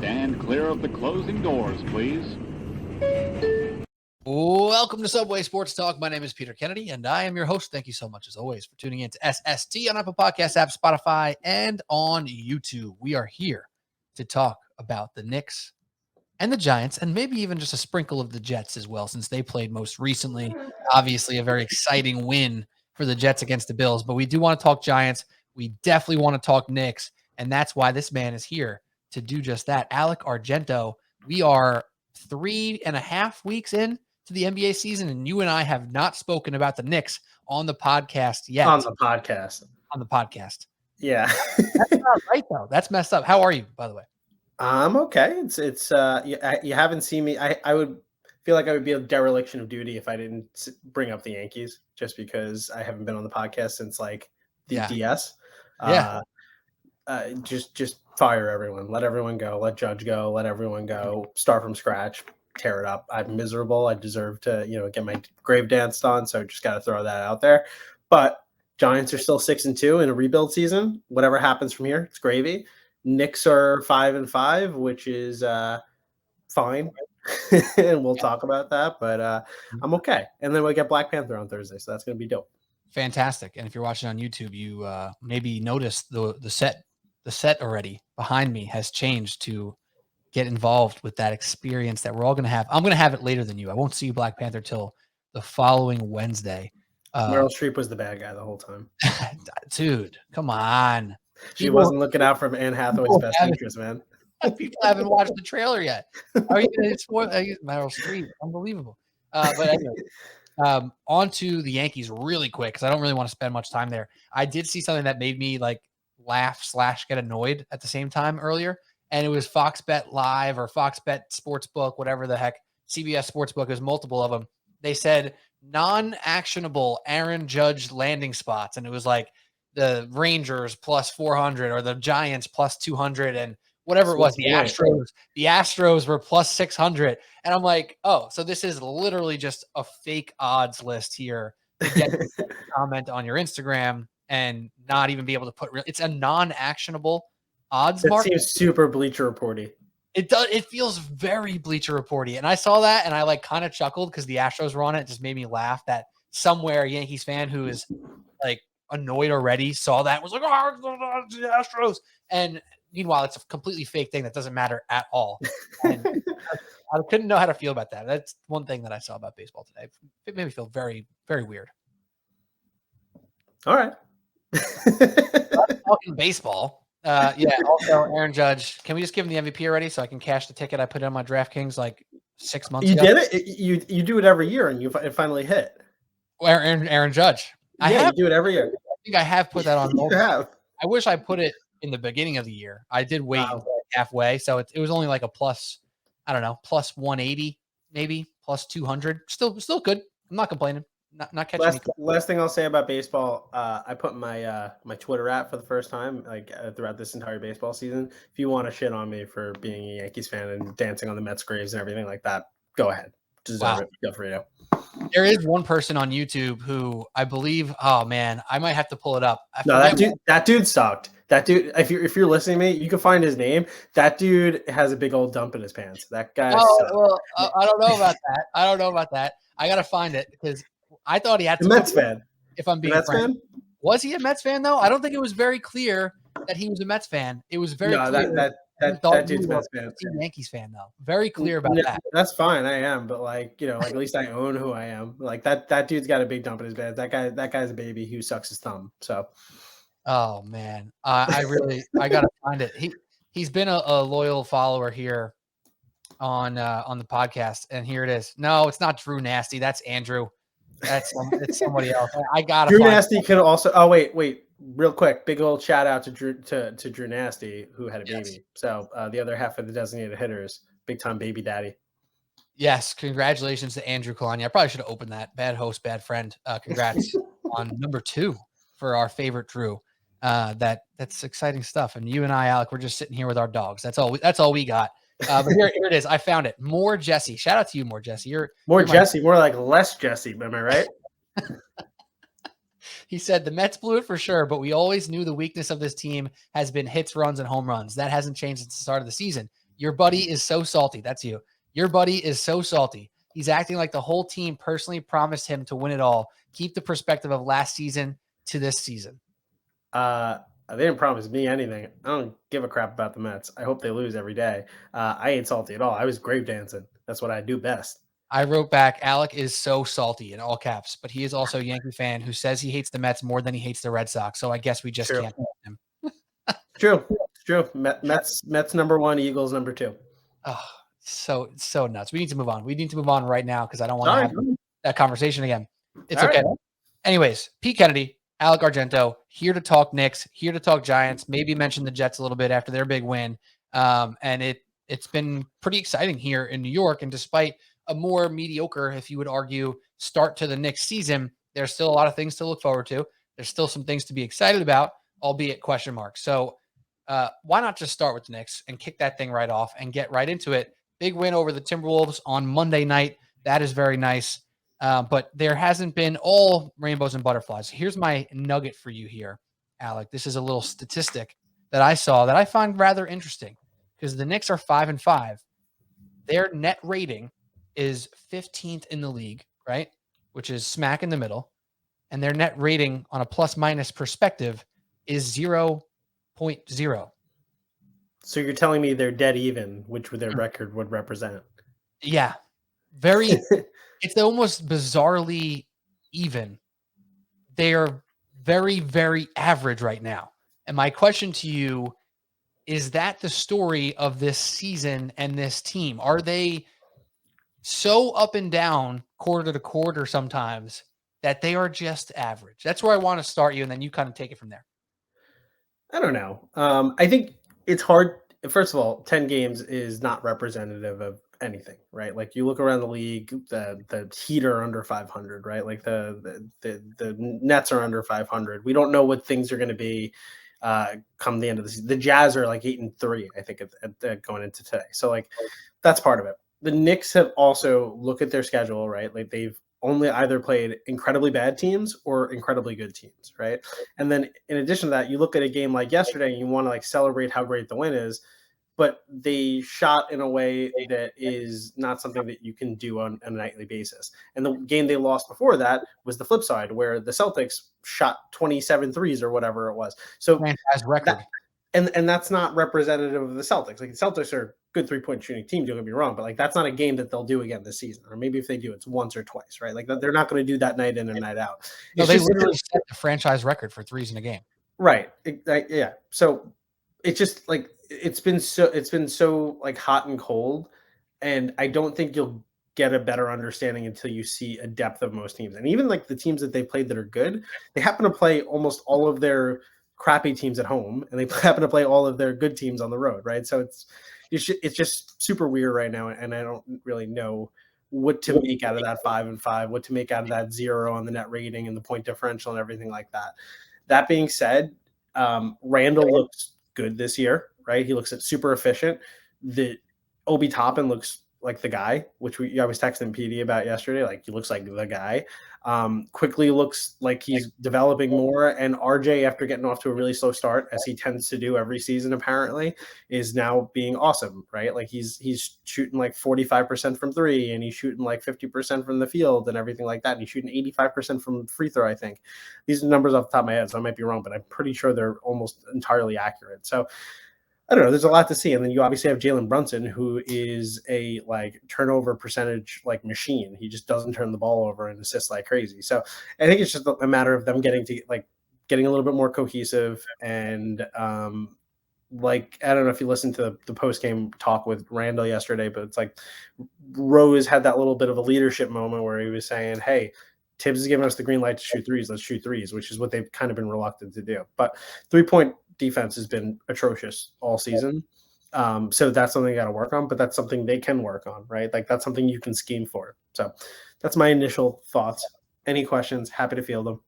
Stand clear of the closing doors, please. Welcome to Subway Sports Talk. My name is Peter Kennedy, and I am your host. Thank you so much, as always, for tuning in to SST on Apple Podcasts app, Spotify, and on YouTube. We are here to talk about the Knicks and the Giants, and maybe even just a sprinkle of the Jets as well, since they played most recently. Obviously, a very exciting win for the Jets against the Bills, but we do want to talk Giants. We definitely want to talk Knicks, and that's why this man is here to do just that. Alec Argento, we are 3.5 weeks in to the NBA season, and you and I have not spoken about the Knicks on the podcast yet. On the podcast. Yeah. That's not right, though. That's messed up. How are you, by the way? I'm okay. It's you haven't seen me. I would feel like I would be a dereliction of duty if I didn't bring up the Yankees, just because I haven't been on the podcast since like the DS. Just fire everyone. Let everyone go. Let Judge go. Let everyone go. Start from scratch. Tear it up. I'm miserable. I deserve to, get my grave danced on. So just got to throw that out there. But Giants are still 6-2 in a rebuild season. Whatever happens from here, it's gravy. Knicks are 5-5, which is fine. And we'll talk about that. But I'm okay. And then we get Black Panther on Thursday. So that's going to be dope. Fantastic. And if you're watching on YouTube, you maybe noticed the set already behind me has changed to get involved with that experience that we're all going to have. I'm going to have it later than you. I won't see Black Panther till the following Wednesday. Meryl Streep was the bad guy the whole time. Dude, come on. She wasn't looking out for Anne Hathaway's best interest, man. People haven't watched the trailer yet. Are you going to spoil Meryl Streep? Unbelievable. But anyway, on to the Yankees really quick, because I don't really want to spend much time there. I did see something that made me laugh / get annoyed at the same time earlier. And it was Fox Bet Live or Fox Bet Sportsbook, whatever the heck, CBS Sportsbook. There's multiple of them. They said non-actionable Aaron Judge landing spots. And it was like the Rangers plus 400 or the Giants plus 200 and whatever it was. The Astros were plus 600. And I'm like, oh, so this is literally just a fake odds list here to get a comment on your Instagram and not even be able to put it's a non-actionable odds mark. It seems super Bleacher Reporty. It does. It feels very Bleacher Reporty. And I saw that and I kind of chuckled because the Astros were on it. It just made me laugh that somewhere a Yankees fan who is annoyed already saw that and was like, oh, the Astros. And meanwhile, it's a completely fake thing that doesn't matter at all. And I couldn't know how to feel about that. That's one thing that I saw about baseball today. It made me feel very, very weird. All right. Talking baseball. Also, Aaron Judge. Can we just give him the MVP already so I can cash the ticket I put in on my DraftKings 6 months ago? You did it? You do it every year, and it finally hit. Well, Aaron Judge. You do it every year. I think I have put that on. You have. I wish I put it in the beginning of the year. I did wait halfway, so it was only a plus, I don't know, plus 180, maybe plus 200. Still good. I'm not complaining. Not catching. Last thing I'll say about baseball, I put my my Twitter app for the first time throughout this entire baseball season. If you want to shit on me for being a Yankees fan and dancing on the Mets graves and everything like that, go ahead. Deserve it. Good for you. There is one person on YouTube who I believe. Oh man, I might have to pull it up. That dude sucked. That dude. If you're listening to me, you can find his name. That dude has a big old dump in his pants. That guy. I don't know about that. I gotta find it because I thought he had to. The Mets fan. If I'm being frank, was he a Mets fan though? I don't think it was very clear that he was a Mets fan. It was very clear. That dude's Mets fan. He's a Yankees fan though. Very clear about that. That's fine. I am, but at least I own who I am. That dude's got a big dump in his bed. That guy's a baby who sucks his thumb. So. Oh man, I gotta find it. He's been a loyal follower here on the podcast, and here it is. No, it's not Drew Nasty. That's Andrew. It's somebody else. I got Drew Nasty can also. Oh wait, real quick, big old shout out to Drew Nasty who had a baby. So the other half of the designated hitters, big time baby daddy. Yes, congratulations to Andrew Kalani. I probably should have opened that. Bad host, bad friend. Congrats on number 2 for our favorite Drew. That's exciting stuff. And you and I, Alec, we're just sitting here with our dogs. That's all we got. But here it is. I found it. More Jesse. Shout out to you, more Jesse. You're Jesse, more like less Jesse. Am I right? He said the Mets blew it for sure, but we always knew the weakness of this team has been hits, runs, and home runs. That hasn't changed since the start of the season. Your buddy is so salty. That's you. Your buddy is so salty. He's acting like the whole team personally promised him to win it all. Keep the perspective of last season to this season. They didn't promise me anything. I don't give a crap about the Mets. I hope they lose every day. I ain't salty at all. I was grave dancing. That's what I do best. I wrote back, Alec is so salty in all caps, but he is also a Yankee fan who says he hates the Mets more than he hates the Red Sox. So I guess we just can't help him. True. Mets number 1, Eagles number 2. Oh, so nuts. We need to move on. We need to move on right now because I don't want to have that conversation again. It's okay. Right. Anyways, Pete Kennedy, Alec Argento, here to talk Knicks, here to talk Giants, maybe mention the Jets a little bit after their big win. And it's been pretty exciting here in New York. And despite a more mediocre, if you would argue, start to the Knicks season, there's still a lot of things to look forward to. There's still some things to be excited about, albeit question marks. So why not just start with the Knicks and kick that thing right off and get right into it? Big win over the Timberwolves on Monday night. That is very nice. But there hasn't been all rainbows and butterflies. Here's my nugget for you here, Alec. This is a little statistic that I saw that I find rather interesting because the Knicks are 5-5. Their net rating is 15th in the league, right? Which is smack in the middle. And their net rating on a plus minus perspective is 0.0. So you're telling me they're dead even, which their record would represent. Yeah. Very, it's almost bizarrely even. They are very, very average right now. And my question to you, is that the story of this season and this team? Are they so up and down quarter to quarter sometimes that they are just average? That's where I want to start you, and then you kind of take it from there. I don't know. I think it's hard. First of all, 10 games is not representative of anything, right? Like you look around the league, the Heat are under 500, right? Like the Nets are under 500. We don't know what things are going to be come the end of the season. The Jazz are like 8-3, I think, at going into today. So like that's part of it. The Knicks have also look at their schedule, right? Like they've only either played incredibly bad teams or incredibly good teams, right? And then in addition to that, you look at a game like yesterday and you want to like celebrate how great the win is, but they shot in a way that is not something that you can do on a nightly basis. And the game they lost before that was the flip side, where the Celtics shot 27 threes or whatever it was. So franchise record. And that's not representative of the Celtics. Like the Celtics are a good 3-point shooting team, don't get me wrong, but like that's not a game that they'll do again this season. Or maybe if they do, it's once or twice, right? Like they're not going to do that night in and night out. No, they literally set the franchise record for threes in a game. Right. Yeah. So it's just like it's been so like hot and cold, and I don't think you'll get a better understanding until you see a depth of most teams. And even like the teams that they played that are good, they happen to play almost all of their crappy teams at home, and they happen to play all of their good teams on the road, right? So it's just super weird right now, and I don't really know what to make out of that 5-5, what to make out of that 0 on the net rating and the point differential and everything like that. That being said, Randall looks good this year, right? He looks super efficient. The Obi Toppin looks like the guy, which I was texting PD about yesterday. Like he looks like the guy. Quickly looks like he's developing more. And RJ, after getting off to a really slow start, as he tends to do every season, apparently, is now being awesome, right? Like he's shooting like 45% from three, and he's shooting like 50% from the field and everything like that. And he's shooting 85% from free throw, I think. These are numbers off the top of my head, so I might be wrong, but I'm pretty sure they're almost entirely accurate. So I don't know. There's a lot to see. And then you obviously have Jalen Brunson, who is a like turnover percentage like machine. He just doesn't turn the ball over and assists like crazy. So I think it's just a matter of them getting a little bit more cohesive. And like, I don't know if you listened to the post-game talk with Randall yesterday, but it's like Rose had that little bit of a leadership moment where he was saying, hey, Tibbs is giving us the green light to shoot threes. Let's shoot threes, which is what they've kind of been reluctant to do. But 3-point defense has been atrocious all season. So that's something they got to work on, but that's something they can work on, right? Like that's something you can scheme for. So that's my initial thoughts. Any questions? Happy to field them.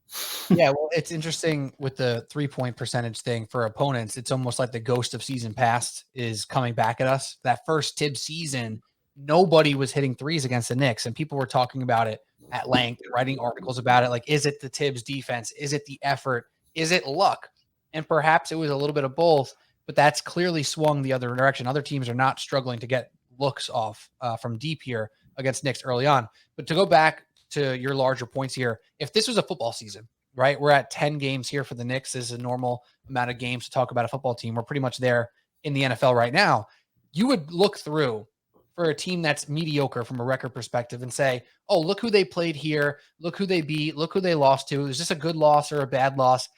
Yeah, well, it's interesting with the 3-point percentage thing for opponents. It's almost like the ghost of season past is coming back at us. That first Tibbs season, nobody was hitting threes against the Knicks, and people were talking about it at length, writing articles about it. Like, is it the Tibbs defense? Is it the effort? Is it luck? And perhaps it was a little bit of both. but that's clearly swung the other direction. Other teams are not struggling to get looks off from deep here against Knicks early on. But to go back to your larger points here, if this was a football season, right? We're at 10 games here for the Knicks. This is a normal amount of games to talk about a football team. We're pretty much there in the NFL right now. You would look through for a team that's mediocre from a record perspective and say, oh, look who they played here. Look who they beat. Look who they lost to. Is this a good loss or a bad loss?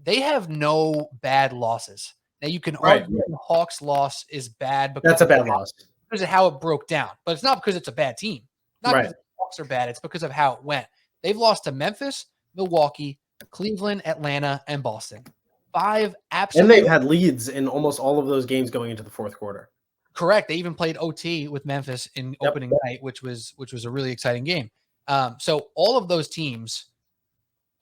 They have no bad losses. Now, you can argue the Hawks loss is bad because that's a bad loss because of how it broke down, but it's not because it's a bad team. Not because the Hawks are bad. It's because of how it went. They've lost to Memphis, Milwaukee, Cleveland, Atlanta, and Boston. 5 absolutely. And they've had leads in almost all of those games going into the fourth quarter. Correct. They even played OT with Memphis in opening night, which was a really exciting game. So all of those teams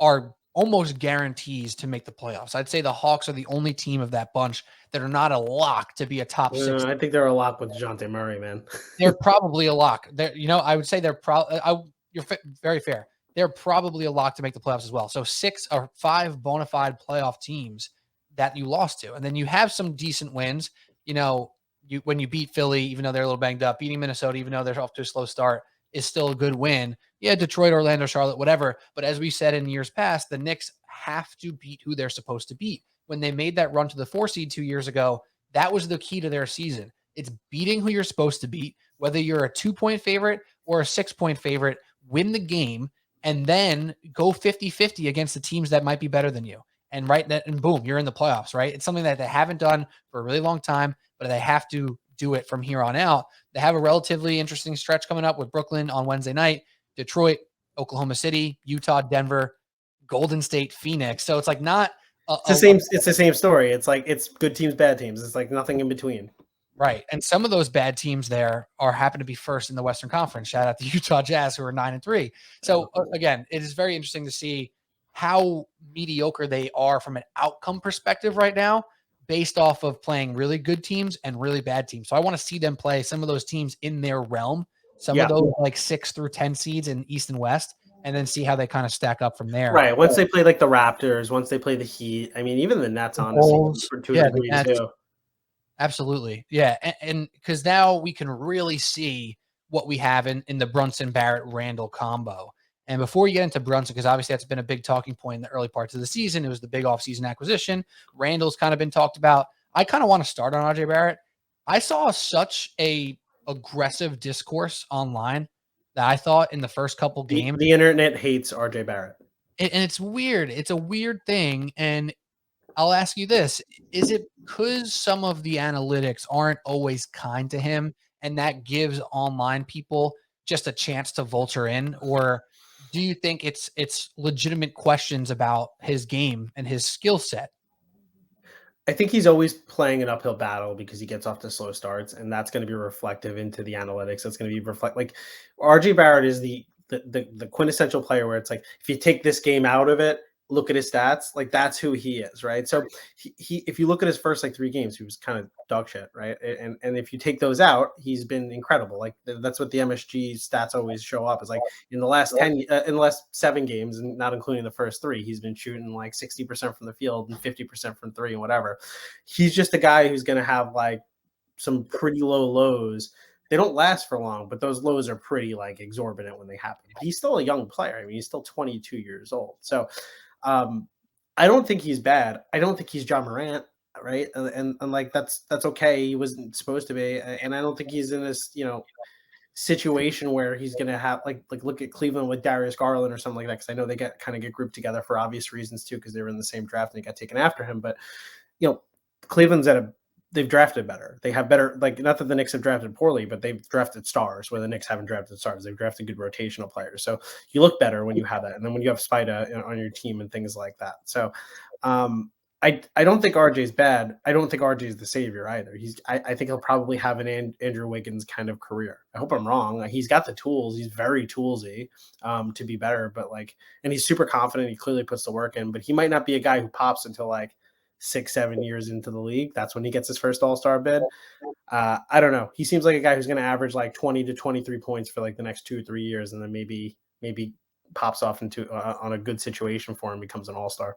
are almost guarantees to make the playoffs. I'd say the Hawks are the only team of that bunch that are not a lock to be a top 6. I think they're a lock with DeJounte Murray, man. They're probably a lock. I would say they're probably. You're very fair. They're probably a lock to make the playoffs as well. So 6 or 5 bona fide playoff teams that you lost to, and then you have some decent wins. When you beat Philly, even though they're a little banged up, beating Minnesota, even though they're off to a slow start, is still a good win. Yeah, Detroit, Orlando, Charlotte, whatever. But as we said in years past, the Knicks have to beat who they're supposed to beat. When they made that run to the 4 seed 2 years ago, that was the key to their season. It's beating who you're supposed to beat, whether you're a 2-point favorite or a 6-point favorite, win the game, and then go 50-50 against the teams that might be better than you. And boom, you're in the playoffs, right? It's something that they haven't done for a really long time, but they have to do it from here on out. They have a relatively interesting stretch coming up with Brooklyn on Wednesday night, Detroit, Oklahoma City, Utah, Denver, Golden State, Phoenix. So it's like not it's the same story. It's like it's good teams, bad teams. It's like nothing in between. Right. And some of those bad teams there happen to be first in the Western Conference. Shout out to Utah Jazz, who are 9-3. So again, it is very interesting to see how mediocre they are from an outcome perspective right now, based off of playing really good teams and really bad teams. So I want to see them play some of those teams in their realm, some of those like 6 through 10 seeds in East and West, and then see how they kind of stack up from there. Right. Once they play like the Raptors, once they play the Heat, I mean, even the Nets, honestly, for 2 degrees too. Absolutely. Yeah. And because now we can really see what we have in the Brunson-Barrett-Randall combo. And before you get into Brunson, because obviously that's been a big talking point in the early parts of the season, it was the big offseason acquisition. Randall's kind of been talked about. I kind of want to start on RJ Barrett. I saw such a aggressive discourse online that I thought in the first couple games. The internet hates RJ Barrett. And it's weird. It's a weird thing. And I'll ask you this. Is it because some of the analytics aren't always kind to him, and that gives online people just a chance to vulture in? Or do you think it's legitimate questions about his game and his skill set? I think he's always playing an uphill battle because he gets off to slow starts, and that's going to be reflective into the analytics. That's going to be like RJ Barrett is the quintessential player where it's like, if you take this game out of it, look at his stats, like that's who he is, right? So he if you look at his first like 3 games, he was kind of dog shit, right? And if you take those out, he's been incredible. Like that's what the MSG stats always show up, is like in the last 7 games, and not including the first 3, he's been shooting like 60% from the field and 50% from 3 and whatever. He's just a guy who's going to have like some pretty low lows. They don't last for long, but those lows are pretty like exorbitant when they happen. But he's still a young player. I mean, he's still 22 years old. So I don't think he's bad. I don't think he's John Morant, right? And like that's okay. He wasn't supposed to be, and I don't think he's in this situation where he's gonna have like look at Cleveland with Darius Garland or something like that, because I know they get grouped together for obvious reasons too, because they were in the same draft and they got taken after him. But Cleveland's they've drafted better. They have better, like, not that the Knicks have drafted poorly, but they've drafted stars where the Knicks haven't drafted stars. They've drafted good rotational players. So you look better when you have that. And then when you have Spida on your team and things like that. So I don't think RJ's bad. I don't think RJ's the savior either. I think he'll probably have an Andrew Wiggins kind of career. I hope I'm wrong. He's got the tools. He's very toolsy to be better, and he's super confident. He clearly puts the work in, but he might not be a guy who pops until like 6-7 years into the league. That's when he gets his first All-Star bid. I don't know. He seems like a guy who's going to average like 20 to 23 points for like the next 2-3 years, and then maybe pops off into on a good situation for him, becomes an All-Star.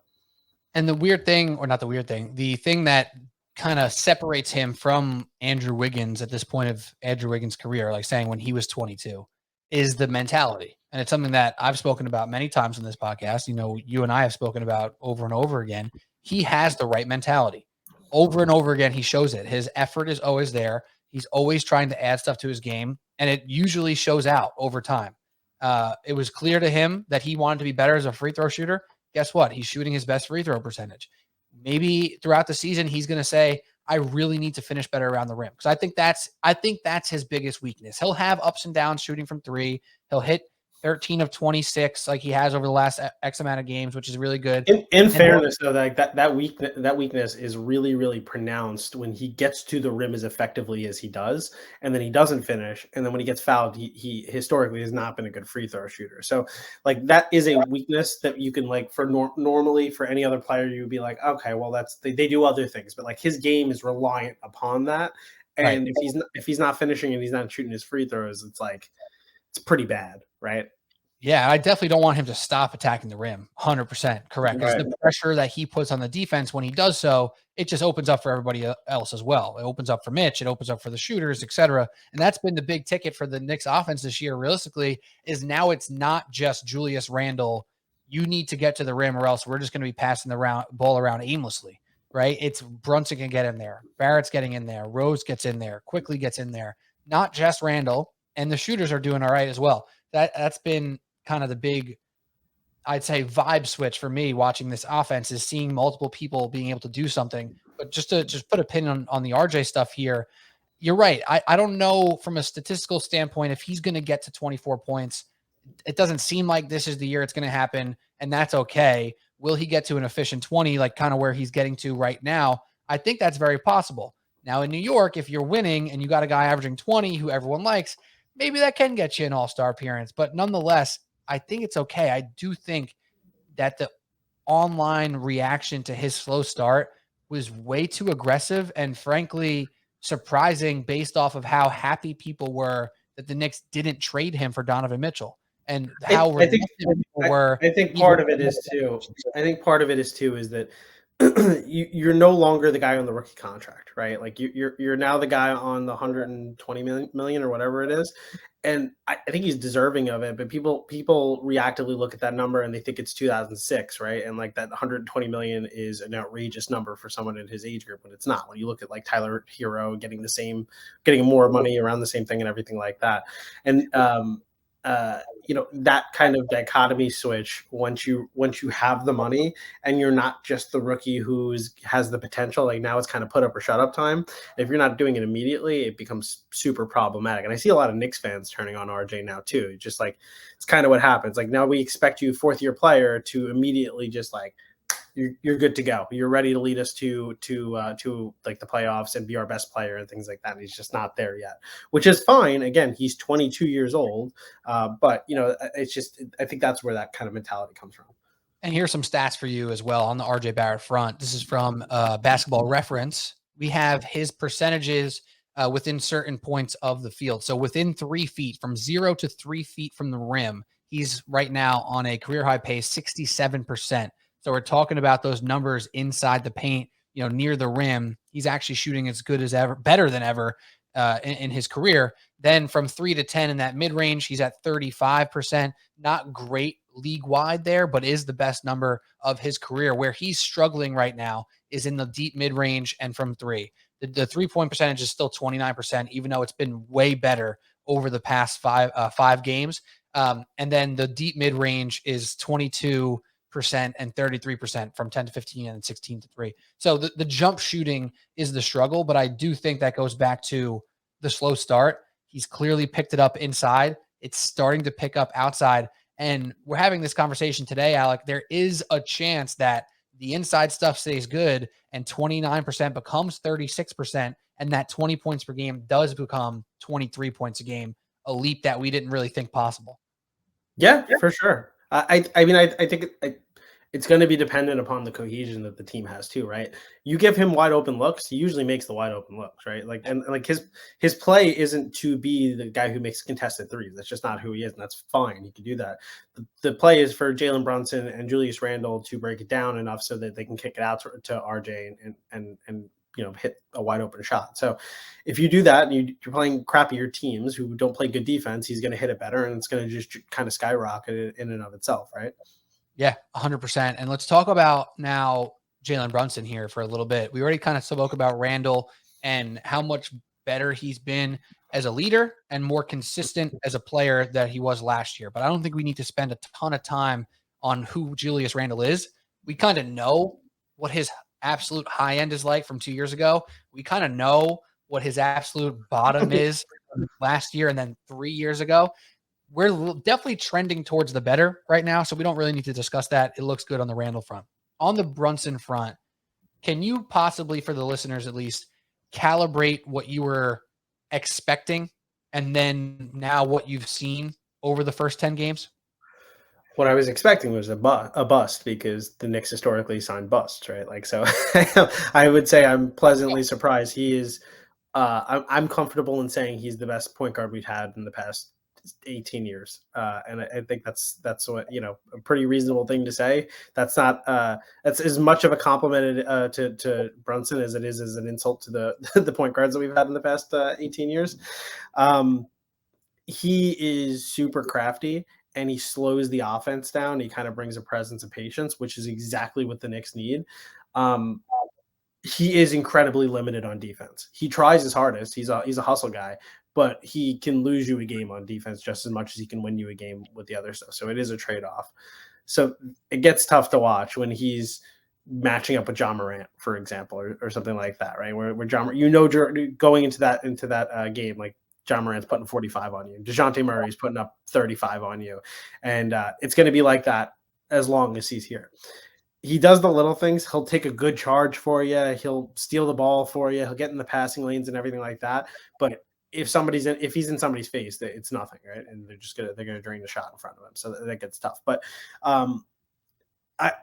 And the weird thing, or not the weird thing, the thing that kind of separates him from Andrew Wiggins at this point of Andrew Wiggins' career, like saying when he was 22, is the mentality. And it's something that I've spoken about many times on this podcast. You and I have spoken about over and over again. He has the right mentality. Over and over again, he shows it. His effort is always there. He's always trying to add stuff to his game, and it usually shows out over time. It was clear to him that he wanted to be better as a free throw shooter. Guess what? He's shooting his best free throw percentage. Maybe throughout the season, he's going to say, I really need to finish better around the rim. Because I think that's his biggest weakness. He'll have ups and downs shooting from three. He'll hit 13 of 26 like he has over the last X amount of games, which is really good. In fairness, though, like that weakness is really, really pronounced when he gets to the rim as effectively as he does, and then he doesn't finish. And then when he gets fouled, he historically has not been a good free throw shooter. So like that is a weakness that you can like for normally for any other player, you would be like, okay, well they do other things, but like his game is reliant upon that. And right. if he's not finishing and he's not shooting his free throws, it's like it's pretty bad, right? Yeah, I definitely don't want him to stop attacking the rim. 100% correct. Because the pressure that he puts on the defense when he does so, it just opens up for everybody else as well. It opens up for Mitch. It opens up for the shooters, etc. And that's been the big ticket for the Knicks offense this year, realistically, is now it's not just Julius Randle. You need to get to the rim or else we're just going to be passing the ball around aimlessly, right? It's Brunson can get in there. Barrett's getting in there. Rose gets in there. Quickly gets in there. Not just Randle. And the shooters are doing all right as well. That's been kind of the big, I'd say, vibe switch for me watching this offense is seeing multiple people being able to do something. But just to put a pin on the RJ stuff here, you're right. I don't know from a statistical standpoint if he's going to get to 24 points. It doesn't seem like this is the year it's going to happen, and that's okay. Will he get to an efficient 20, like kind of where he's getting to right now? I think that's very possible. Now in New York, if you're winning and you got a guy averaging 20 who everyone likes, maybe that can get you an all-star appearance. But nonetheless, I think it's okay. I do think that the online reaction to his slow start was way too aggressive and frankly surprising based off of how happy people were that the Knicks didn't trade him for Donovan Mitchell and how I think part of it is too is that you're no longer the guy on the rookie contract, right? Like you're now the guy on the 120 million or whatever it is. And I think he's deserving of it, but people reactively look at that number and they think it's 2006, right? And like that 120 million is an outrageous number for someone in his age group, but it's not. When you look at like Tyler Hero getting more money around the same thing and everything like that, and that kind of dichotomy switch once you have the money and you're not just the rookie who has the potential, like now it's kind of put up or shut up time. If you're not doing it immediately, it becomes super problematic. And I see a lot of Knicks fans turning on RJ now too. Just like it's kind of what happens. Like now we expect you, fourth year player, to immediately just like you're good to go. You're ready to lead us to like the playoffs and be our best player and things like that. And he's just not there yet, which is fine. Again, he's 22 years old, but it's just I think that's where that kind of mentality comes from. And here's some stats for you as well on the RJ Barrett front. This is from Basketball Reference. We have his percentages within certain points of the field. So within 3 feet, from 0 to 3 feet from the rim, he's right now on a career high pace, 67%. So we're talking about those numbers inside the paint, near the rim. He's actually shooting as good as ever, better than ever in his career. Then from 3 to 10 in that mid-range, he's at 35%. Not great league-wide there, but is the best number of his career. Where he's struggling right now is in the deep mid-range and from three. The three-point percentage is still 29%, even though it's been way better over the past five games. And then the deep mid-range is 22% and 33% from 10 to 15 and 16 to 3. So the jump shooting is the struggle, but I do think that goes back to the slow start. He's clearly picked it up inside. It's starting to pick up outside. And we're having this conversation today, Alec. There is a chance that the inside stuff stays good and 29% becomes 36%, and that 20 points per game does become 23 points a game, a leap that we didn't really think possible. Yeah, for sure. I think it's going to be dependent upon the cohesion that the team has too, right? You give him wide open looks, he usually makes the wide open looks, right? Like and like his play isn't to be the guy who makes contested threes. That's just not who he is, and that's fine. He can do that. The play is for Jalen Brunson and Julius Randle to break it down enough so that they can kick it out to RJ and hit a wide open shot. So if you do that and you're playing crappier teams who don't play good defense, he's going to hit it better, and it's going to just kind of skyrocket in and of itself, right? Yeah, 100%. And let's talk about now Jalen Brunson here for a little bit. We already kind of spoke about Randall and how much better he's been as a leader and more consistent as a player that he was last year. But I don't think we need to spend a ton of time on who Julius Randle is. We kind of know what his absolute high end is like from 2 years ago. We kind of know what his absolute bottom is from last year and then 3 years ago. We're definitely trending towards the better right now, so we don't really need to discuss that. It looks good on the Randall front. On the Brunson front, can you possibly, for the listeners at least, calibrate what you were expecting and then now what you've seen over the first 10 games? What I was expecting was a bust, because the Knicks historically signed busts, right? Like, so I would say I'm pleasantly surprised. He is, I'm comfortable in saying he's the best point guard we've had in the past 18 years. And I think that's what, a pretty reasonable thing to say. That's not, that's as much of a compliment to Brunson as it is as an insult to the point guards that we've had in the past 18 years. He is super crafty, and he slows the offense down. He kind of brings a presence of patience, which is exactly what the Knicks need. He is incredibly limited on defense. He tries his hardest. He's a hustle guy, but he can lose you a game on defense just as much as he can win you a game with the other stuff. So it is a trade-off. So it gets tough to watch when he's matching up with John Morant, for example, or something like that, right? Where John, going into that game, like, John Morant's putting 45 on you. DeJounte Murray's putting up 35 on you. And it's going to be like that as long as he's here. He does the little things. He'll take a good charge for you. He'll steal the ball for you. He'll get in the passing lanes and everything like that. But if he's in somebody's face, it's nothing, right? And they're gonna drain the shot in front of him. So that gets tough. But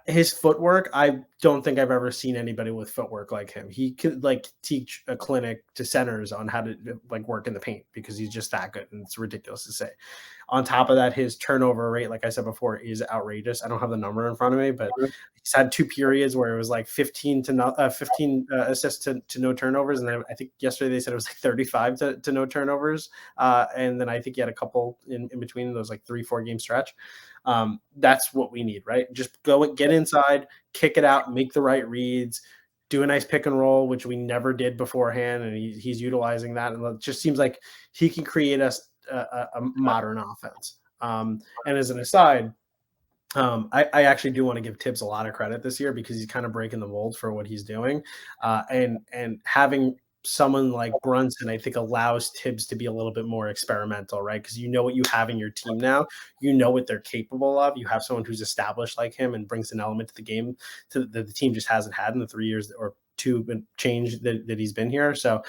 his footwork, I don't think I've ever seen anybody with footwork like him. He could teach a clinic to centers on how to work in the paint, because he's just that good, and it's ridiculous to say. On top of that, his turnover rate, like I said before, is outrageous. I don't have the number in front of me, but he's had 2 periods where it was 15 assists to no turnovers, and then I think yesterday they said it was 35 to no turnovers, and then I think he had a couple in between those 3-4 game stretch. That's what we need, right? Just get inside, kick it out, make the right reads, do a nice pick and roll, which we never did beforehand, and he's utilizing that. And it just seems like he can create us a modern offense. And as an aside, I actually do want to give Tibbs a lot of credit this year, because he's kind of breaking the mold for what he's doing, and having someone like Brunson, I think, allows Tibbs to be a little bit more experimental, right? Because you know what you have in your team now. You know what they're capable of. You have someone who's established like him and brings an element to the game that the team just hasn't had in the 3 years or 2 and change that he's been here. So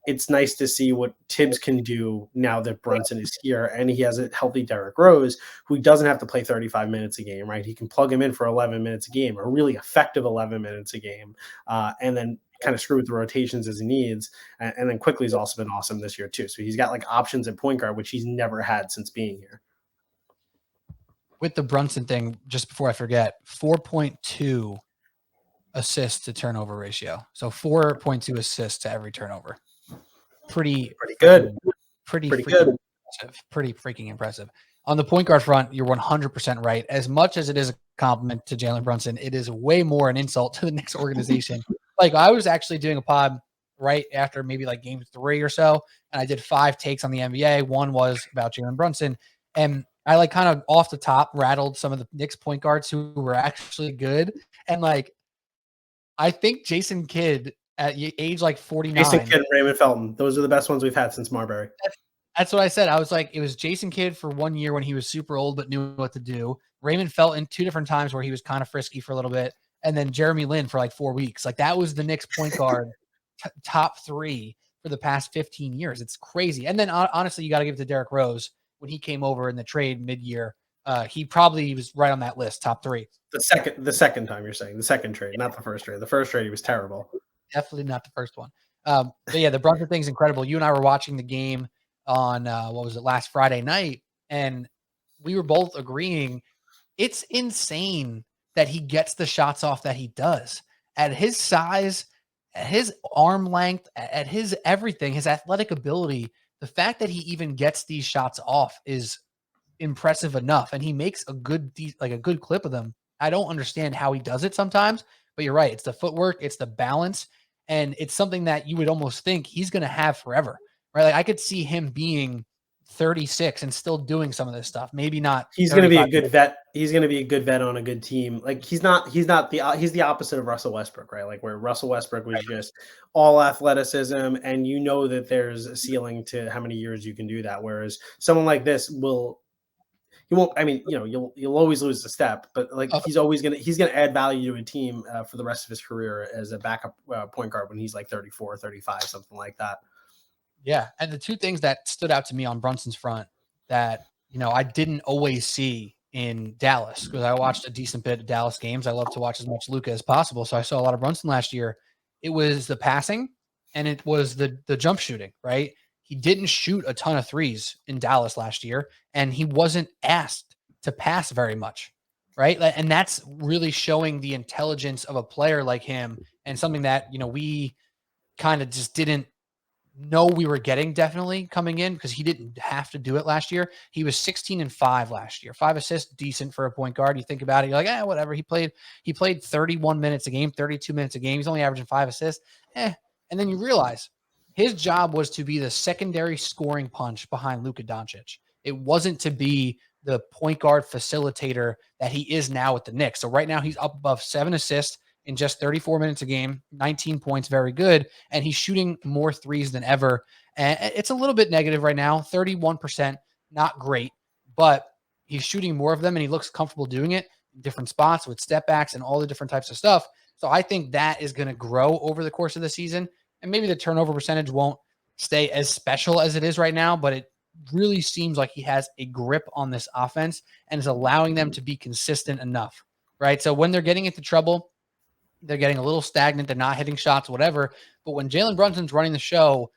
it's nice to see what Tibbs can do now that Brunson is here, and he has a healthy Derrick Rose, who doesn't have to play 35 minutes a game, right? He can plug him in for 11 minutes a game, a really effective 11 minutes a game, and then kind of screw with the rotations as he needs. And then Quickly's also been awesome this year too. So he's got options at point guard, which he's never had since being here. With the Brunson thing, just before I forget, 4.2 assists to turnover ratio. So 4.2 assists to every turnover. Pretty good. Pretty good. Impressive. Pretty freaking impressive. On the point guard front, you're 100% right. As much as it is a compliment to Jalen Brunson, it is way more an insult to the Knicks organization. I was actually doing a pod right after maybe game 3 or so, and I did 5 takes on the NBA. One was about Jalen Brunson, and I kind of off the top rattled some of the Knicks point guards who were actually good. And I think Jason Kidd at age 49. Jason Kidd and Raymond Felton. Those are the best ones we've had since Marbury. That's what I said. I was it was Jason Kidd for 1 year when he was super old but knew what to do. Raymond Felton 2 different times where he was kind of frisky for a little bit. And then Jeremy Lin for 4 weeks. That was the Knicks point guard top 3 for the past 15 years. It's crazy. And then honestly, you got to give it to Derrick Rose when he came over in the trade mid-year. He probably was right on that list, top 3. The second time you're saying, the second trade, not the first trade. The first trade, he was terrible. Definitely not the first one. But yeah, the Brunson thing's incredible. You and I were watching the game on, last Friday night, and we were both agreeing it's insane that he gets the shots off that he does. At his size at his arm length, at his everything, his athletic ability, the fact that he even gets these shots off is impressive enough, and he makes a good clip of them. I don't understand how he does it sometimes, but you're right. It's the footwork, it's the balance, and it's something that you would almost think he's going to have forever, right? Like I could see him being 36 and still doing some of this stuff. Maybe not. He's going to be a good vet. He's going to be a good vet on a good team. Like he's the opposite of Russell Westbrook, right? Like where Russell Westbrook was just all athleticism, and you know that there's a ceiling to how many years you can do that. Whereas someone like this he won't. I mean, you'll always lose the step, but like he's gonna add value to a team for the rest of his career as a backup point guard when he's like 34, 35, something like that. Yeah, and the two things that stood out to me on Brunson's front that I didn't always see in Dallas, because I watched a decent bit of Dallas games. I love to watch as much Luka as possible, so I saw a lot of Brunson last year. It was the passing, and it was the jump shooting. Right, he didn't shoot a ton of threes in Dallas last year, and he wasn't asked to pass very much. Right, and that's really showing the intelligence of a player like him, and something that we kind of just didn't know we were getting definitely coming in, because he didn't have to do it last year. He was 16-5 last year, 5 assists, decent for a point guard. You think about it, you're like, whatever. He played 31 minutes a game, 32 minutes a game. He's only averaging 5 assists. And then you realize his job was to be the secondary scoring punch behind Luka Doncic. It wasn't to be the point guard facilitator that he is now with the Knicks. So right now he's up above 7 assists in just 34 minutes a game, 19 points, very good. And he's shooting more threes than ever. And it's a little bit negative right now, 31%, not great, but he's shooting more of them, and he looks comfortable doing it in different spots with step backs and all the different types of stuff. So I think that is going to grow over the course of the season. And maybe the turnover percentage won't stay as special as it is right now, but it really seems like he has a grip on this offense and is allowing them to be consistent enough, right? So when they're getting into trouble, they're getting a little stagnant, they're not hitting shots, whatever. But when Jalen Brunson's running the show,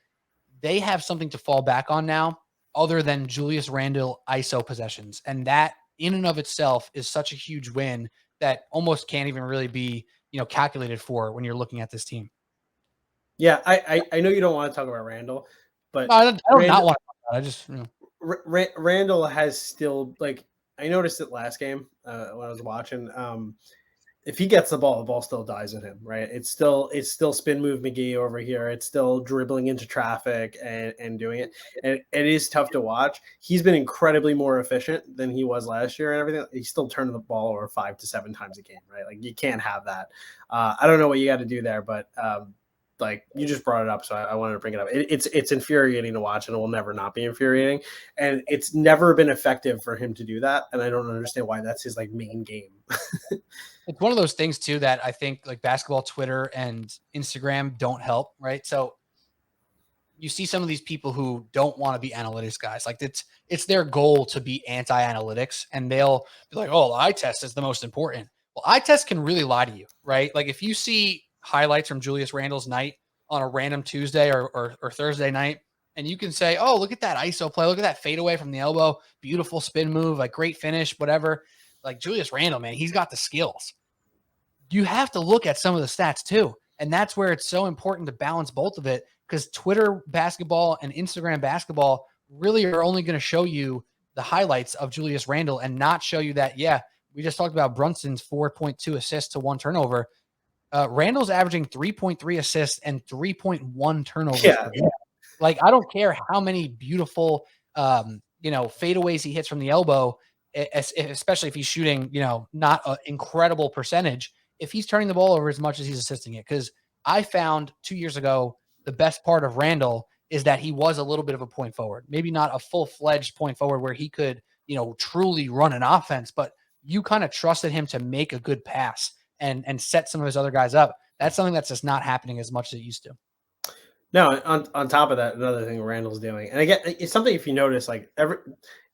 they have something to fall back on now other than Julius Randle ISO possessions. And that in and of itself is such a huge win that almost can't even really be, calculated for when you're looking at this team. Yeah, I know you don't want to talk about Randle, but No, I don't not want to talk about it. I just Randle has still, like, I noticed it last game when I was watching. If he gets the ball still dies in him, right? It's still spin move McGee over here. It's still dribbling into traffic and doing it. And it is tough to watch. He's been incredibly more efficient than he was last year and everything. He's still turning the ball over 5 to 7 times a game, right? Like you can't have that. I don't know what you got to do there, but like you just brought it up, so I wanted to bring it up. It's infuriating to watch, and it will never not be infuriating. And it's never been effective for him to do that, and I don't understand why that's his like main game. It's one of those things too that I think like basketball Twitter and Instagram don't help, right? So you see some of these people who don't want to be analytics guys. Like it's their goal to be anti-analytics, and they'll be like, "Oh, the eye test is the most important." Well, eye test can really lie to you, right? Like if you see highlights from Julius Randle's night on a random Tuesday or Thursday night, and you can say, "Oh, look at that ISO play. Look at that fadeaway from the elbow. Beautiful spin move, like great finish, whatever." Like Julius Randle, man, he's got the skills. You have to look at some of the stats too. And that's where it's so important to balance both of it, because Twitter basketball and Instagram basketball really are only going to show you the highlights of Julius Randle and not show you that, we just talked about Brunson's 4.2 assists to 1 turnover. Randle's averaging 3.3 assists and 3.1 turnovers per game. Like, I don't care how many beautiful, fadeaways he hits from the elbow, especially if he's shooting, not an incredible percentage. If he's turning the ball over as much as he's assisting it, because I found 2 years ago, the best part of Randle is that he was a little bit of a point forward, maybe not a full-fledged point forward where he could, truly run an offense, but you kind of trusted him to make a good pass and set some of his other guys up. That's something that's just not happening as much as it used to. No, on top of that, another thing Randall's doing, and again, it's something if you notice, like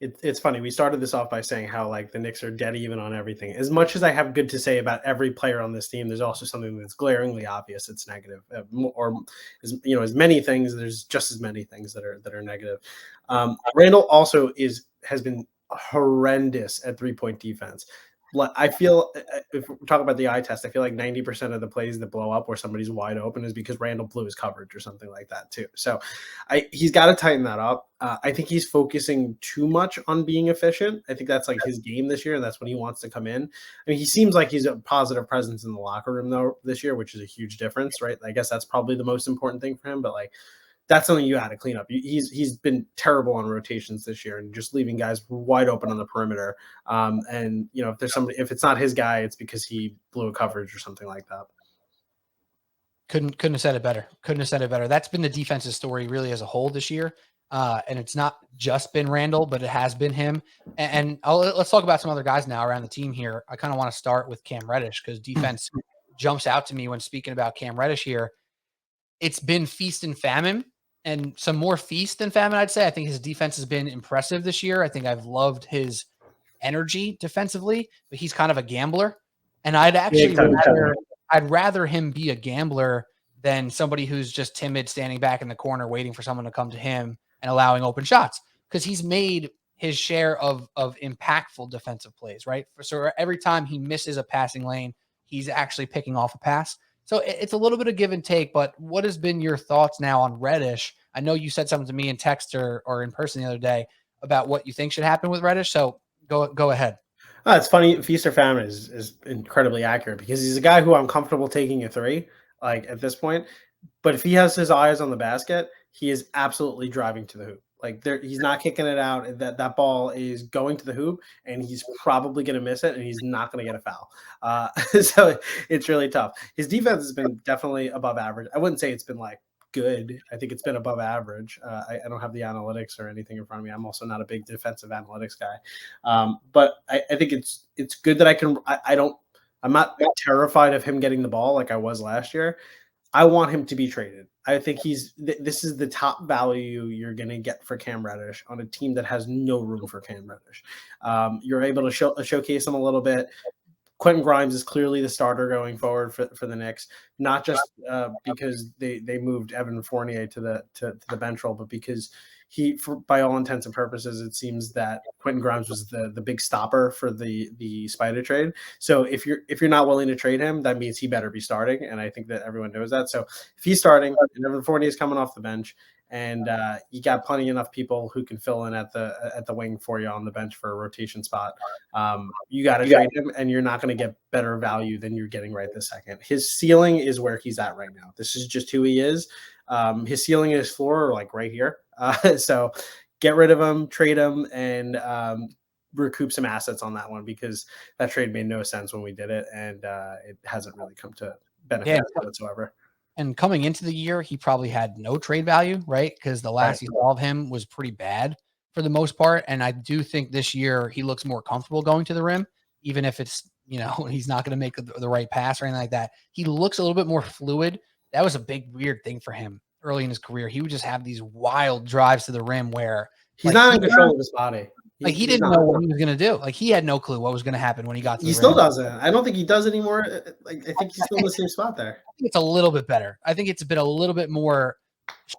it's funny. We started this off by saying how like the Knicks are dead even on everything. As much as I have good to say about every player on this team, there's also something that's glaringly obvious. It's negative, or as many things. There's just as many things that are negative. Randall also has been horrendous at 3-point defense. I feel if we're talking about the eye test, I feel like 90% of the plays that blow up where somebody's wide open is because Randall blew his coverage or something like that too. So he's got to tighten that up. I think he's focusing too much on being efficient. I think that's like his game this year, and that's when he wants to come in. I mean, he seems like he's a positive presence in the locker room though this year, which is a huge difference, right? I guess that's probably the most important thing for him, but like that's something you had to clean up. He's been terrible on rotations this year and just leaving guys wide open on the perimeter. And if it's not his guy, it's because he blew a coverage or something like that. Couldn't have said it better. Couldn't have said it better. That's been the defense's story really as a whole this year. And it's not just been Randall, but it has been him. And let's talk about some other guys now around the team here. I kind of want to start with Cam Reddish because defense jumps out to me when speaking about Cam Reddish here. It's been feast and famine, and some more feast than famine, I'd say. I think his defense has been impressive this year. I think I've loved his energy defensively, but he's kind of a gambler. And I'd actually I'd rather him be a gambler than somebody who's just timid, standing back in the corner, waiting for someone to come to him and allowing open shots, because he's made his share of impactful defensive plays, right? So every time he misses a passing lane, he's actually picking off a pass. So it's a little bit of give and take, but what has been your thoughts now on Reddish? I know you said something to me in text or in person the other day about what you think should happen with Reddish. So go ahead. Oh, it's funny. Feast or famine is incredibly accurate because he's a guy who I'm comfortable taking a three, like at this point. But if he has his eyes on the basket, he is absolutely driving to the hoop. Like he's not kicking it out. That ball is going to the hoop, and he's probably going to miss it, and he's not going to get a foul. So it's really tough. His defense has been definitely above average. I wouldn't say it's been like good. I think it's been above average. I don't have the analytics or anything in front of me. I'm also not a big defensive analytics guy. But I think it's good that I'm not terrified of him getting the ball like I was last year. I want him to be traded. I think this is the top value you're going to get for Cam Reddish on a team that has no room for Cam Reddish. You're able to showcase him a little bit. Quentin Grimes is clearly the starter going forward for the Knicks, not just because they moved Evan Fournier to the bench role, but because by all intents and purposes, it seems that Quentin Grimes was the big stopper for the Spider trade. So if you're not willing to trade him, that means he better be starting, and I think that everyone knows that. So if he's starting and Evan Fournier is coming off the bench, and you got plenty enough people who can fill in at the wing for you on the bench for a rotation spot, you got to trade him, and you're not going to get better value than you're getting right this second. His ceiling is where he's at right now. This is just who he is. His ceiling and his floor are like right here. So get rid of him, trade him, and recoup some assets on that one, because that trade made no sense when we did it, and it hasn't really come to benefit whatsoever. And coming into the year, he probably had no trade value, right? Because the last he saw of him was pretty bad for the most part. And I do think this year he looks more comfortable going to the rim, even if it's, he's not going to make the right pass or anything like that. He looks a little bit more fluid. That was a big, weird thing for him early in his career. He would just have these wild drives to the rim where he's not in control of his body. He didn't know what he was going to do. Like, he had no clue what was going to happen when he got to the rim. He still doesn't. I don't think he does anymore. I think he's still in the same spot there. I think it's a little bit better. I think it's been a little bit more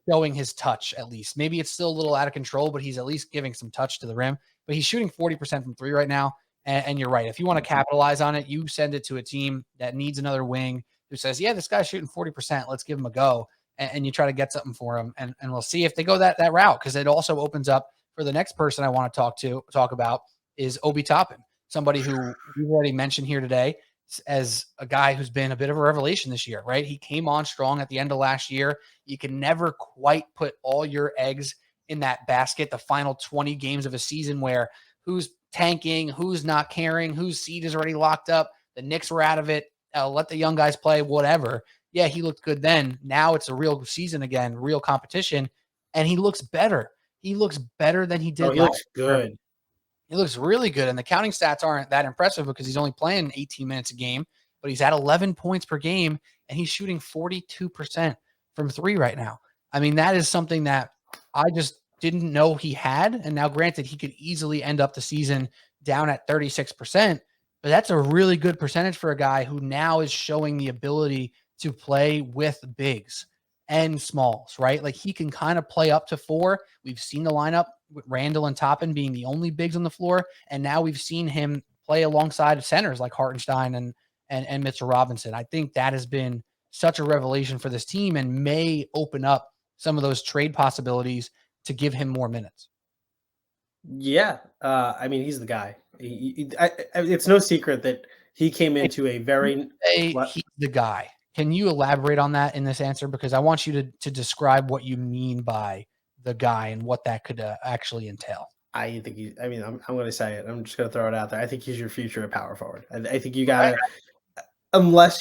showing his touch, at least. Maybe it's still a little out of control, but he's at least giving some touch to the rim. But he's shooting 40% from three right now. And you're right. If you want to capitalize on it, you send it to a team that needs another wing who says, yeah, this guy's shooting 40%. Let's give him a go. And you try to get something for him. And we'll see if they go that route, because it also opens up for the next person I want to talk about is Obi Toppin, somebody who we've already mentioned here today as a guy who's been a bit of a revelation this year, right? He came on strong at the end of last year. You can never quite put all your eggs in that basket, the final 20 games of a season, where who's tanking, who's not caring, whose seat is already locked up. The Knicks were out of it. Let the young guys play, whatever. Yeah, he looked good then. Now it's a real season again, real competition, and he looks better. He looks better than he did. He looks good. He looks really good. And the counting stats aren't that impressive because he's only playing 18 minutes a game, but he's at 11 points per game, and he's shooting 42% from three right now. I mean, that is something that I just didn't know he had. And now, granted, he could easily end up the season down at 36%, but that's a really good percentage for a guy who now is showing the ability to play with bigs and smalls, right? Like, he can kind of play up to four. We've seen the lineup with Randall and Toppin being the only bigs on the floor, and now we've seen him play alongside centers like Hartenstein and Mitchell Robinson. I think that has been such a revelation for this team and may open up some of those trade possibilities to give him more minutes. Yeah, I mean, he's the guy. It's no secret that he came into a very He's the guy. Can you elaborate on that in this answer? Because I want you to describe what you mean by the guy and what that could actually entail. I think I mean, I'm going to say it. I'm just going to throw it out there. I think he's your future at power forward. I think you got to, unless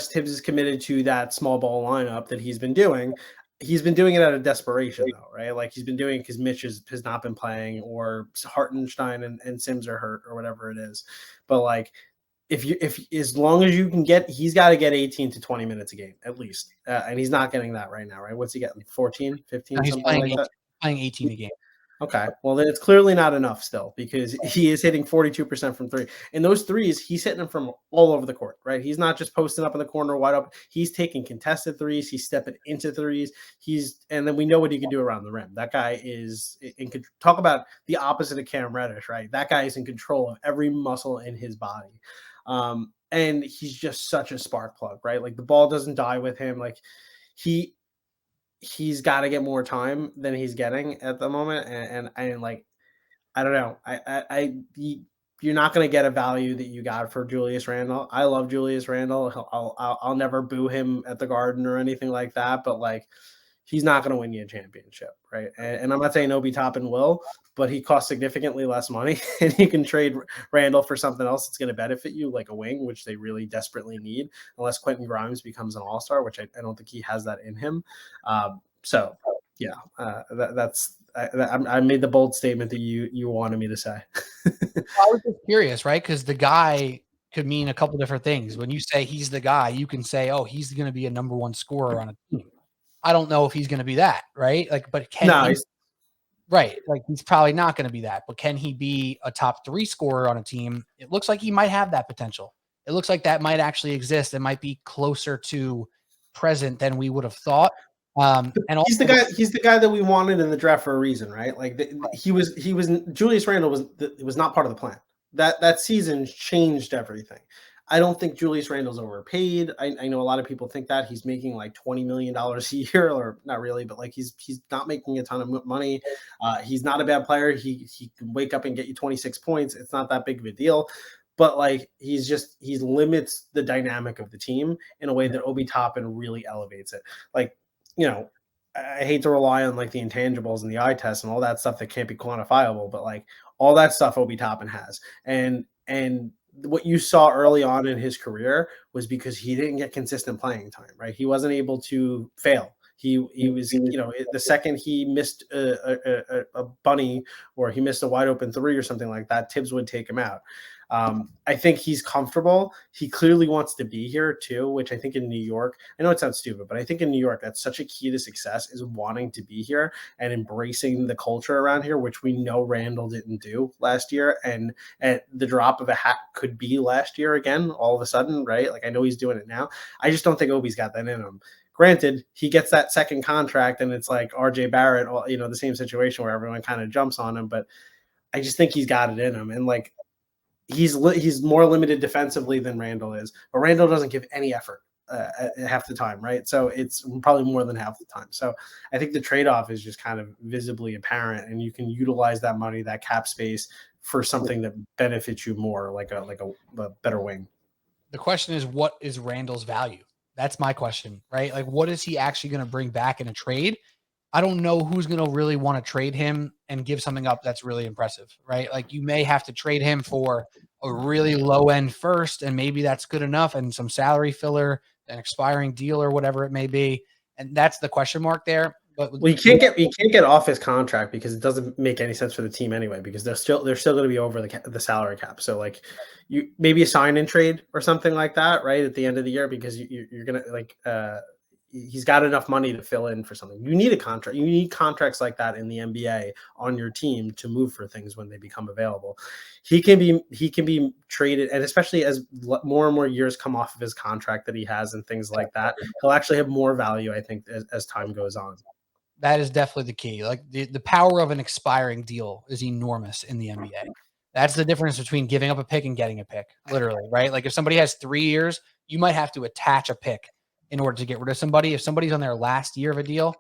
Tibbs is committed to that small ball lineup that he's been doing. He's been doing it out of desperation, though, right? Like he's been doing it because Mitch has not been playing, or Hartenstein and Sims are hurt, or whatever it is. But like, if as long as you can get, he's got to get 18 to 20 minutes a game at least, and he's not getting that right now, right? What's he getting? 14, 15, No, he's something playing like that. Playing 18 a game. Okay, well then it's clearly not enough still, because he is hitting 42% from three. And those threes, he's hitting them from all over the court, right? He's not just posting up in the corner wide open. He's taking contested threes. He's stepping into threes. And then we know what he can do around the rim. That guy is talk about the opposite of Cam Reddish, right? That guy is in control of every muscle in his body. And he's just such a spark plug, right? Like the ball doesn't die with him. Like he's got to get more time than he's getting at the moment. And like, I don't know. You're not going to get a value that you got for Julius Randle. I love Julius Randle. I'll never boo him at the Garden or anything like that, but like, he's not going to win you a championship, right? And I'm not saying Obi Toppin will, but he costs significantly less money, and you can trade Randall for something else that's going to benefit you, like a wing, which they really desperately need, unless Quentin Grimes becomes an all-star, which I don't think he has that in him. So, yeah, I made the bold statement that you wanted me to say. I was just curious, right? Because the guy could mean a couple different things. When you say he's the guy, you can say, oh, he's going to be a number one scorer on a team. I don't know if he's going to be that, right? Like, but right? Like, he's probably not going to be that. But can he be a top 3 scorer on a team? It looks like he might have that potential. It looks like that might actually exist. It might be closer to present than we would have thought. And also, he's the guy that we wanted in the draft for a reason, right? Like he was Julius Randle was not part of the plan. That season changed everything. I don't think Julius Randle's overpaid. I know a lot of people think that he's making like $20 million a year, or not really, but like he's not making a ton of money. He's not a bad player. He can wake up and get you 26 points. It's not that big of a deal. But like he limits the dynamic of the team in a way that Obi Toppin really elevates it. Like, you know, I hate to rely on like the intangibles and the eye test and all that stuff that can't be quantifiable, but like all that stuff Obi Toppin has. And what you saw early on in his career was because he didn't get consistent playing time, right? He wasn't able to fail. He was, you know, the second he missed a bunny, or he missed a wide open 3 or something like that, Tibbs would take him out. I think he's comfortable. He clearly wants to be here too, which I think in New York, I know it sounds stupid, but I think in New York, that's such a key to success, is wanting to be here and embracing the culture around here, which we know Randall didn't do last year. And the drop of a hat could be last year again, all of a sudden, right? Like I know he's doing it now. I just don't think Obi's got that in him. Granted, he gets that second contract and it's like RJ Barrett, you know, the same situation where everyone kind of jumps on him, but I just think he's got it in him. And like, he's more limited defensively than Randall is, but Randall doesn't give any effort half the time, right? So it's probably more than half the time. So I think the trade-off is just kind of visibly apparent, and you can utilize that money, that cap space, for something that benefits you more, like a better wing. The question is, what is Randall's value? That's my question, right? Like, what is he actually going to bring back in a trade? I don't know who's going to really want to trade him and give something up that's really impressive, right? Like, you may have to trade him for a really low end first, and maybe that's good enough, and some salary filler, an expiring deal, or whatever it may be. And that's the question mark there. But he can't get off his contract because it doesn't make any sense for the team anyway, because they're still going to be over the salary cap. So like, you maybe a sign and trade or something like that, right, at the end of the year, because you're gonna like he's got enough money to fill in for something. You need a contract. You need contracts like that in the NBA on your team to move for things when they become available. He can be traded, and especially as more and more years come off of his contract that he has and things like that, he'll actually have more value, I think, as time goes on. That is definitely the key. Like the power of an expiring deal is enormous in the NBA. That's the difference between giving up a pick and getting a pick, literally, right? Like if somebody has 3 years, you might have to attach a pick in order to get rid of somebody. If somebody's on their last year of a deal,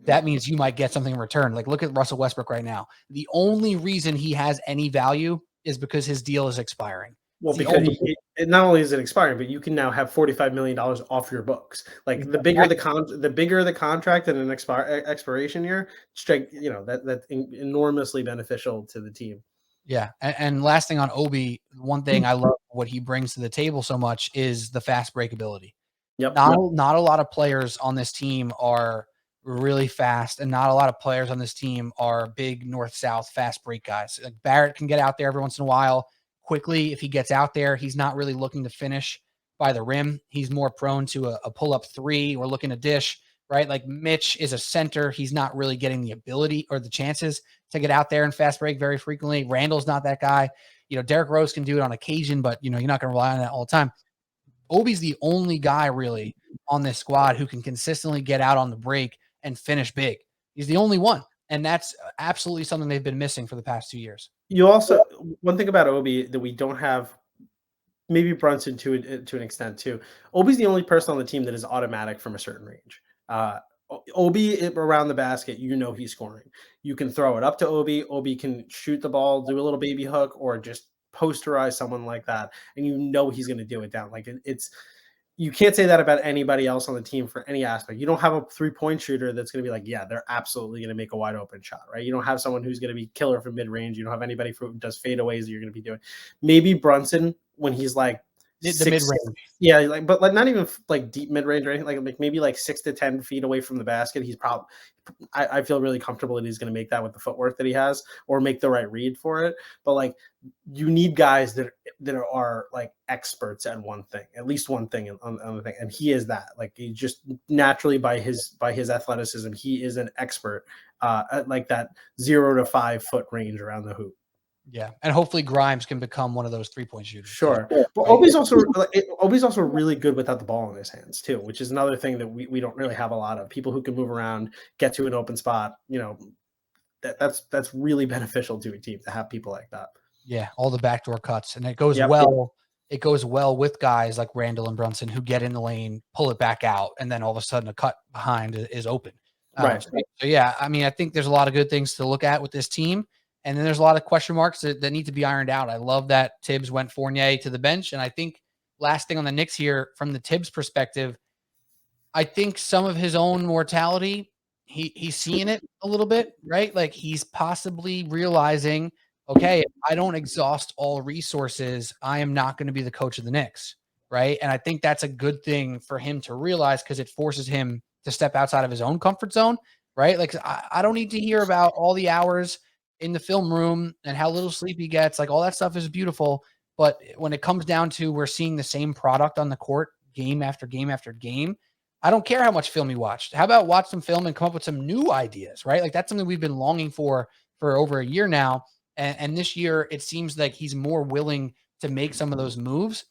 that means you might get something in return. Like look at Russell Westbrook right now. The only reason he has any value is because his deal is expiring. Well, It's the because only it not only is it expiring, but you can now have $45 million off your books. Like the bigger the bigger the contract and an expiration year, straight, that's enormously beneficial to the team. Yeah. And last thing on Obi, one thing I love what he brings to the table so much is the fast break ability. Yep. Not a lot of players on this team are really fast, and not a lot of players on this team are big north-south fast break guys. Like Barrett can get out there every once in a while quickly. If he gets out there, he's not really looking to finish by the rim. He's more prone to a pull-up three or looking to dish, right? Like Mitch is a center. He's not really getting the ability or the chances to get out there and fast break very frequently. Randall's not that guy. Derrick Rose can do it on occasion, but you're not going to rely on that all the time. Obi's the only guy really on this squad who can consistently get out on the break and finish big. He's the only one. And that's absolutely something they've been missing for the past 2 years. You also, one thing about Obi that we don't have, maybe Brunson to an extent too. Obi's the only person on the team that is automatic from a certain range. Obi around the basket, he's scoring. You can throw it up to Obi. Obi can shoot the ball, do a little baby hook, or just posterize someone like that, and he's going to do it down. Like it's you can't say that about anybody else on the team for any aspect. You don't have a 3-point shooter that's going to be like, yeah, they're absolutely going to make a wide open shot, right? You don't have someone who's going to be killer from mid range. You don't have anybody who does fadeaways that you're going to be doing. Maybe Brunson when he's like the mid range, yeah, but not even like deep mid range or anything. Like maybe like 6 to 10 feet away from the basket. He's probably. I feel really comfortable that he's going to make that with the footwork that he has, or make the right read for it. But like, you need guys that are like experts at one thing, at least one thing on the thing, and he is that. Like he just naturally by his athleticism, he is an expert at like that 0 to 5 foot range around the hoop. Yeah, and hopefully Grimes can become one of those 3-point shooters. Sure. Well, Obi's also really good without the ball in his hands too, which is another thing that we don't really have a lot of. People who can move around, get to an open spot. That's really beneficial to a team to have people like that. Yeah, all the backdoor cuts, and it goes well. It goes well with guys like Randall and Brunson who get in the lane, pull it back out, and then all of a sudden a cut behind is open. Right. So yeah, I mean, I think there's a lot of good things to look at with this team. And then there's a lot of question marks that need to be ironed out. I love that Tibbs went Fournier to the bench. And I think last thing on the Knicks here, from the Tibbs perspective, I think some of his own mortality, he's seeing it a little bit, right? Like he's possibly realizing, okay, if I don't exhaust all resources, I am not going to be the coach of the Knicks, right? And I think that's a good thing for him to realize because it forces him to step outside of his own comfort zone, right? Like I don't need to hear about all the hours in the film room and how little sleep he gets. Like all that stuff is beautiful. But when it comes down to we're seeing the same product on the court game after game after game, I don't care how much film he watched. How about watch some film and come up with some new ideas, right? Like that's something we've been longing for over a year now. And this year, it seems like he's more willing to make some of those moves.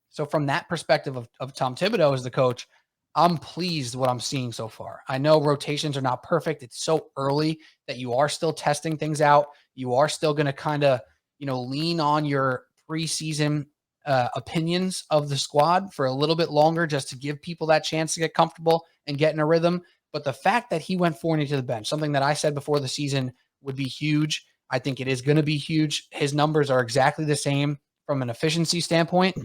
So from that perspective of Tom Thibodeau as the coach, I'm pleased what I'm seeing so far. I know rotations are not perfect. It's so early that you are still testing things out. You are still going to kind of, lean on your preseason opinions of the squad for a little bit longer just to give people that chance to get comfortable and get in a rhythm. But the fact that he went Fournier to the bench, something that I said before the season would be huge. I think it is going to be huge. His numbers are exactly the same from an efficiency standpoint.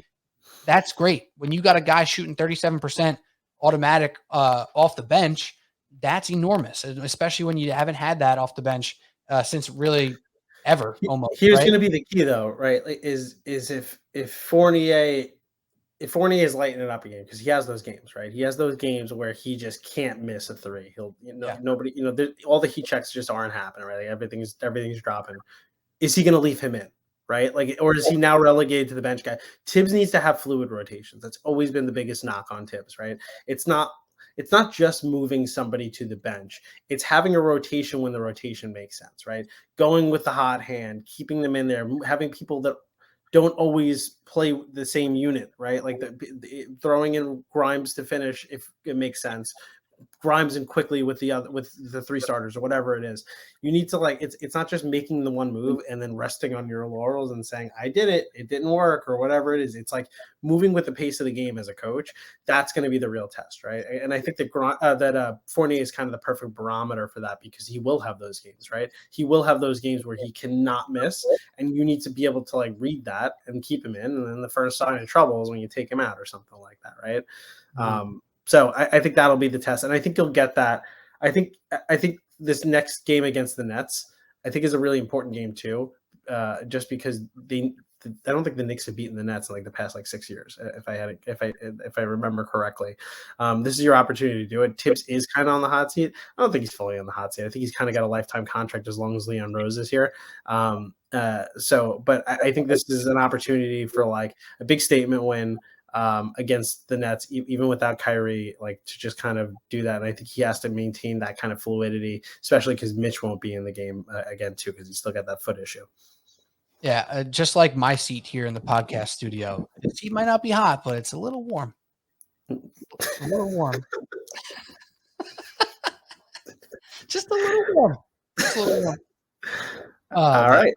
That's great. When you got a guy shooting 37% automatic off the bench, that's enormous, especially when you haven't had that off the bench since really ever almost. Here's going to be the key though, right? Is if Fournier is lighting it up again, because he has those games, right? He has those games where he just can't miss a three. He'll nobody, all the heat checks just aren't happening, right? Like everything's dropping. Is he going to leave him in? Right? Like, or is he now relegated to the bench guy? Tibbs needs to have fluid rotations. That's always been the biggest knock on Tibbs, right? It's not just moving somebody to the bench. It's having a rotation when the rotation makes sense, right? Going with the hot hand, keeping them in there, having people that don't always play the same unit, right? Like throwing in Grimes to finish if it makes sense. Grimes and quickly with the 3 starters or whatever it is. You need to it's not just making the one move and then resting on your laurels and saying I did it, it didn't work or whatever it is. It's like moving with the pace of the game as a coach. That's going to be the real test, right? And I think that Fournier is kind of the perfect barometer for that because he will have those games, right? He will have those games where he cannot miss, and you need to be able to read that and keep him in. And then the first sign of trouble is when you take him out or something like that, right? Mm-hmm. So I think that'll be the test, and I think you'll get that. I think this next game against the Nets, I think, is a really important game too, just because I don't think the Knicks have beaten the Nets in the past 6 years, if I remember correctly. This is your opportunity to do it. Tibbs is kind of on the hot seat. I don't think he's fully on the hot seat. I think he's kind of got a lifetime contract as long as Leon Rose is here. But I think this is an opportunity for a big statement win. Against the Nets, even without Kyrie, to just kind of do that. And I think he has to maintain that kind of fluidity, especially because Mitch won't be in the game again, too, because he's still got that foot issue. Yeah, just like my seat here in the podcast studio. The seat might not be hot, but it's a little warm. A little warm. Just a little warm. Just a little warm. All right.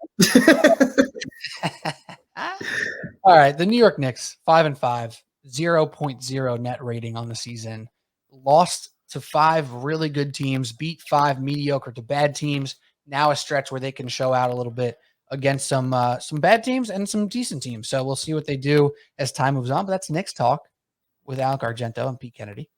All right. The New York Knicks, 5-5, 0.0 net rating on the season. Lost to 5 really good teams, beat 5 mediocre to bad teams. Now a stretch where they can show out a little bit against some bad teams and some decent teams. So we'll see what they do as time moves on. But that's Knicks talk with Alec Argento and Pete Kennedy.